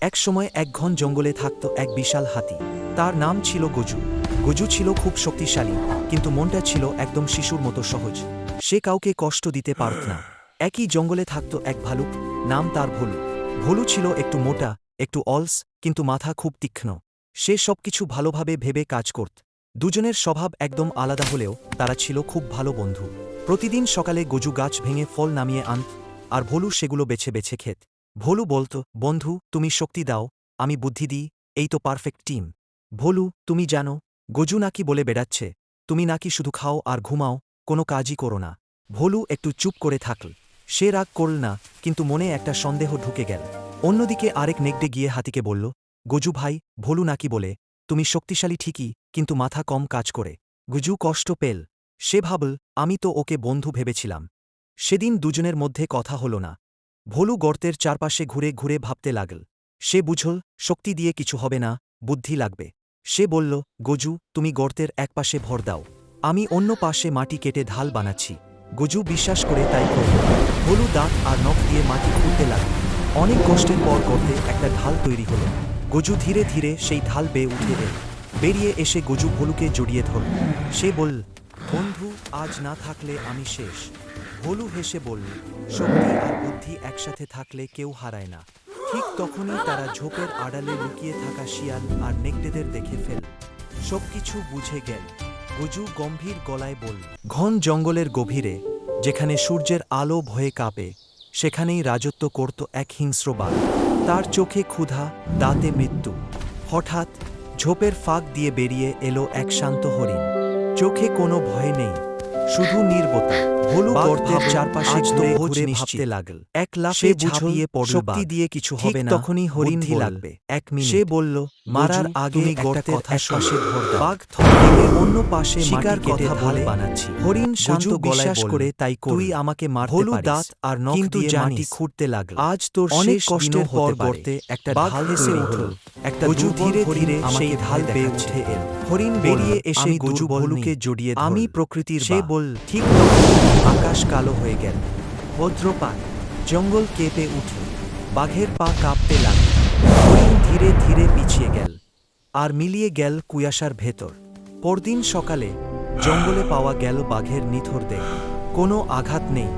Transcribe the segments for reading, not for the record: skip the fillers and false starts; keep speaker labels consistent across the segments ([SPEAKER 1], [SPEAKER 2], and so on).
[SPEAKER 1] এক সময় এক ঘন জঙ্গলে থাকত এক বিশাল হাতি। তার নাম ছিল গজু। গজু ছিল খুব শক্তিশালী, কিন্তু মনটা ছিল একদম শিশুর মতো সহজ। সে কাউকে কষ্ট দিতে পারত না। একই জঙ্গলে থাকত এক ভালুক, নাম তার ভোলু। ভোলু ছিল একটু মোটা, একটু অলস, কিন্তু মাথা খুব তীক্ষ্ণ। সে সবকিছু ভালোভাবে ভেবে কাজ করত। দুজনের স্বভাব একদম আলাদা হলেও তারা ছিল খুব ভালো বন্ধু। প্রতিদিন সকালে গজু গাছ ভেঙে ফল নামিয়ে আনত, আর ভোলু সেগুলো বেছে বেছে খেত। ভোলু বলত, বন্ধু তুমি শক্তি দাও, আমি বুদ্ধি দিই, এই তো পারফেক্ট টিম। ভোলু, তুমি জানো, গজু নাকি বলে বেড়াচ্ছে, তুমি নাকি শুধু খাও আর ঘুমাও, কোনো কাজই করো না। ভোলু একটু চুপ করে থাকল। সে রাগ করল না, কিন্তু মনে একটা সন্দেহ ঢুকে গেল। অন্যদিকে আরেক নেকড়ে গিয়ে হাতিকে বলল, গজু ভাই, ভোলু নাকি বলে তুমি শক্তিশালী ঠিকই, কিন্তু মাথা কম কাজ করে। গজু কষ্ট পেল। সে ভাবল, আমি তো ওকে বন্ধু ভেবেছিলাম। সেদিন দুজনের মধ্যে কথা হল না। ভোলু গর্তের চারপাশে ঘুরে ঘুরে ভাবতে লাগল। সে বুঝল, শক্তি দিয়ে কিছু হবে না, বুদ্ধি লাগবে। সে বলল, গজু তুমি গর্তের একপাশে ভর দাও, আমি অন্য পাশে মাটি কেটে ঢাল বানাচ্ছি। গজু বিশ্বাস করে তাই করল। ভোলু দাঁত আর নখ দিয়ে মাটি খুঁড়তে লাগল। অনেক কষ্টের পর গর্তে একটা ঢাল তৈরি হল। গজু ধীরে ধীরে সেই ঢাল বেয়ে উঠে এল। বেরিয়ে এসে গজু ভোলুকে জড়িয়ে ধরল। সে বলল, বন্ধু আজ না থাকলে আমি শেষ। ভোলু হেসে বলল, শক্তি আর বুদ্ধি একসাথে থাকলে কেউ হারায় না। ঠিক তখনই তারা ঝোপের আড়ালে লুকিয়ে থাকা শিয়াল আর নেকড়েদের দেখে ফেল। সবকিছু বুঝে গেল। গজু গম্ভীর গলায় বলল, ঘন জঙ্গলের গভীরে, যেখানে সূর্যের আলো ভয়ে কাঁপে, সেখানেই রাজত্ব করত এক হিংস্র বাঘ। তার চোখে ক্ষুধা, দাঁতে মৃত্যু। হঠাৎ ঝোপের ফাঁক দিয়ে বেরিয়ে এলো এক শান্ত হরিণ। চোখে কোনো ভয় নেই, শুধু নীরবতা। ভোলু গর্তের চারপাশে ঘুরে ঘুরে ভাবতে লাগল। এক লাফে ঝাঁপিয়ে পড়ল। শক্তি দিয়ে কিছু হবে না, তখনই হরিণ লাগবে। এক মিনিট। সে বলল, মারার আগে গর্তের একপাশে ভর দাও। বাঘ থমকে অন্য পাশে শিকার কেটে ঢাল বানাচ্ছি। হরিণ শান্ত বিশ্বাস করে তাই করল। তুই আমাকে মারতে পারিস। ভোলু দাঁত আর নখ দিয়ে মাটি খুঁড়তে লাগল। আজ তোর অনেক কষ্টের পর গর্তে একটা ঢাল তৈরি হল। একটা গজু ধীরে ধীরে সেই ঢাল বেয়ে উঠে এল। হরিণ বেরিয়ে এসে গজু ভোলুকে জড়িয়ে ধরল। আমি প্রকৃতির সে বল। ঠিক তখন আকাশ কালো হয়ে গেল। বজ্রপাত, জঙ্গল কেঁপে উঠল। বাঘের পা কাঁপতে লাগল। হরিণ ধীরে ধীরে পিছিয়ে গেল, আর মিলিয়ে গেল কুয়াশার ভেতর। পরদিন সকালে জঙ্গলে পাওয়া গেল বাঘের নিথর দেহ। কোনো আঘাত নেই,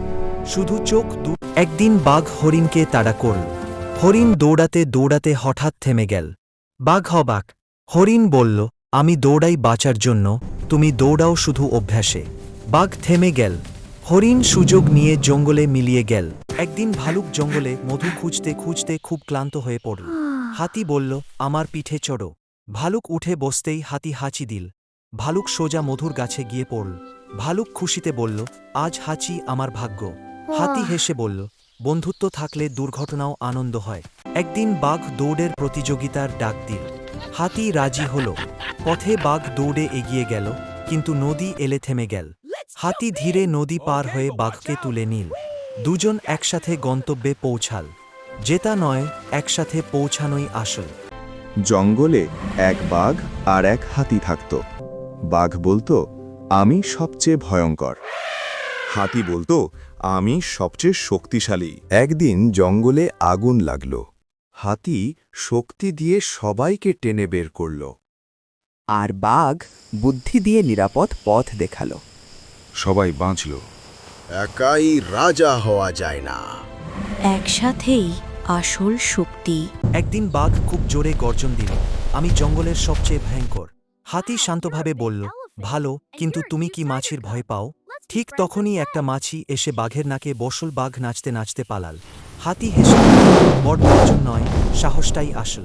[SPEAKER 1] শুধু চোখ দুটো। একদিন বাঘ হরিণকে তাড়া করল। হরিণ দৌড়াতে দৌড়াতে হঠাৎ থেমে গেল। বাঘ অবাক। হরিণ বলল, আমি দৌড়াই বাঁচার জন্য, তুমি দৌড়াও শুধু অভ্যাসে। বাঘ থেমে গেল। হরিণ সুযোগ নিয়ে জঙ্গলে মিলিয়ে গেল। একদিন ভালুক জঙ্গলে মধু খুঁজতে খুঁজতে খুব ক্লান্ত হয়ে পড়ল। হাতি বলল, আমার পিঠে চড়ো। ভালুক উঠে বসতেই হাতি হাঁচি দিল। ভালুক সোজা মধুর গাছে গিয়ে পড়ল। ভালুক খুশিতে বলল, আজ হাঁচি আমার ভাগ্য। হাতি হেসে বলল, বন্ধুত্ব থাকলে দুর্ঘটনাও আনন্দ হয়। একদিন বাঘ দৌড়ের প্রতিযোগিতার ডাক দিল। হাতি রাজি হল। পথে বাঘ দৌড়ে এগিয়ে গেল, কিন্তু নদী এলে থেমে গেল। হাতি ধীরে নদী পার হয়ে বাঘকে তুলে নিল। দুজন একসাথে গন্তব্যে পৌঁছাল। জেতা নয়, একসাথে পৌঁছানোই আসল।
[SPEAKER 2] জঙ্গলে এক বাঘ আর এক হাতি থাকত। বাঘ বলতো, আমি সবচেয়ে ভয়ঙ্কর। হাতি বলতো, আমি সবচেয়ে শক্তিশালী। একদিন জঙ্গলে আগুন লাগলো। হাতি শক্তি দিয়ে সবাইকে টেনে বের করল।
[SPEAKER 3] আর বাঘ বুদ্ধি দিয়ে নিরাপদ পথ দেখালো।
[SPEAKER 4] সবাই বাঁচল।
[SPEAKER 5] একাই রাজা হওয়া যায় না,
[SPEAKER 6] একসাথেই আসল শক্তি।
[SPEAKER 1] একদিন বাঘ খুব জোরে গর্জন দিল, আমি জঙ্গলের সবচেয়ে ভয়ঙ্কর। হাতি শান্তভাবে বলল, ভালো, কিন্তু তুমি কি মাছির ভয় পাও? ঠিক তখনই একটা মাছি এসে বাঘের নাকে বসল। বাঘ নাচতে নাচতে পালাল। হাতি হেসে বড় গর্জন নয়, সাহসটাই আসল।